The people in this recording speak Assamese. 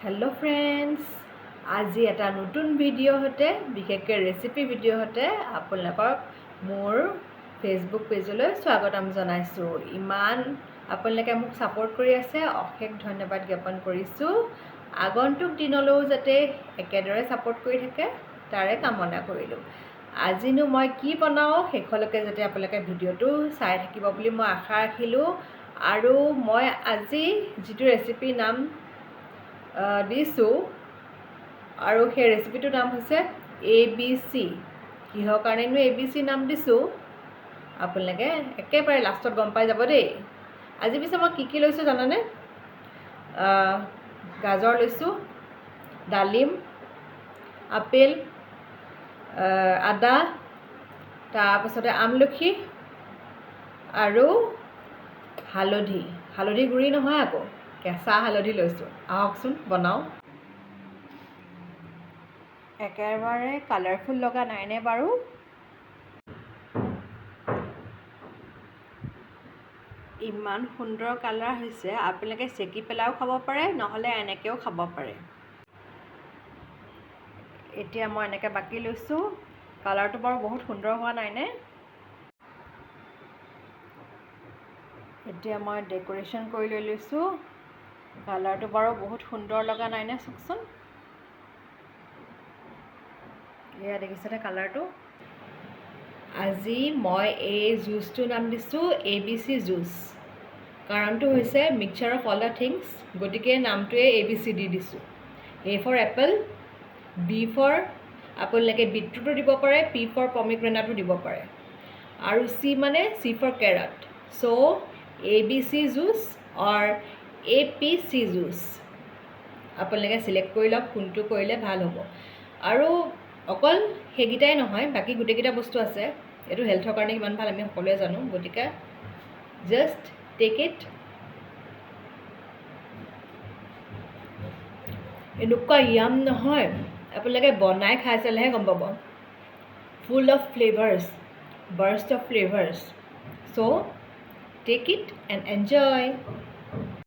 हेलो फ्रेंड्स আজি এটা নতুন ভিডিও হতে বিশেষকৈ ৰেচিপি ভিডিও হতে আপোনালোকক মোৰ ফেসবুক পেজলৈ স্বাগতম জনাইছো। ইমান আপোনালোকে মোক সাপোৰ্ট কৰি আছে, অশেষ ধন্যবাদ জ্ঞাপন কৰিছো। আগন্তুক দিনলৈও যাতে একেদৰে সাপোৰ্ট কৰি থাকে তাৰে কামনা কৰিলো। আজিনো মই কি বনাও শেষলৈকে যাতে আপোনালোকে ভিডিওটো চাই থাকিব বুলি মই আশা ৰাখিলো। আৰু মই আজি যিটো ৰেচিপি নাম দিছো আৰু সেই ৰেচিপিটোৰ নাম হৈছে ABC। কিহৰ কাৰণেনো ABC নাম দিছো আপোনালোকে একেবাৰে লাষ্টত গম পাই যাব দেই। আজি পিছে মই কি লৈছো জানানে? গাজৰ লৈছো, ডালিম, আপেল, আদা, তাৰপিছতে আমলখি আৰু হালধি গুৰি নহয় আকৌ, কেঁচা হালধি লৈছো। আহকচোন বনাও। একেবাৰে কালাৰফুল লগা নাইনে বাৰু? ইমান সুন্দৰ কালাৰ হৈছে, আপোনালোকে চেকি পেলাইও খাব পাৰে, নহ'লে এনেকৈও খাব পাৰে। এতিয়া মই এনেকৈ বাকি লৈছো। কালাৰটো বাৰু বহুত সুন্দৰ হোৱা নাইনে? এতিয়া মই ডেকোৰেশ্যন কৰি লৈছো। কালাৰটো বাৰু বহুত সুন্দৰ লগা নাইনে? চাওকচোন, এয়া দেখিছেনে কালাৰটো? আজি মই এই জুচটোৰ নাম দিছোঁ ABC জুচ। কাৰণটো হৈছে mixture of all the things, গতিকে নামটোৱে ABC দি দিছোঁ। A for apple, B for আপোনালোকে বিটৰুটো দিব পাৰে, P ফৰ পমিগ্ৰেনেটো দিব পাৰে, আৰু C মানে C for carrot. So' ABC juice or APC juice আপোনালোকে চিলেক্ট কৰি লওক কোনটো কৰিলে ভাল হ'ব। আৰু অকল সেইকেইটাই নহয়, বাকী গোটেইকেইটা বস্তু আছে। এইটো হেল্থৰ কাৰণে কিমান ভাল আমি সকলোৱে জানো, গতিকে জাষ্ট টেক ইট। এনেকুৱা ইয়াম নহয়, আপোনালোকে বনাই খাই চালেহে গম পাব। Full of flavours, burst of flavours. So' take it and enjoy.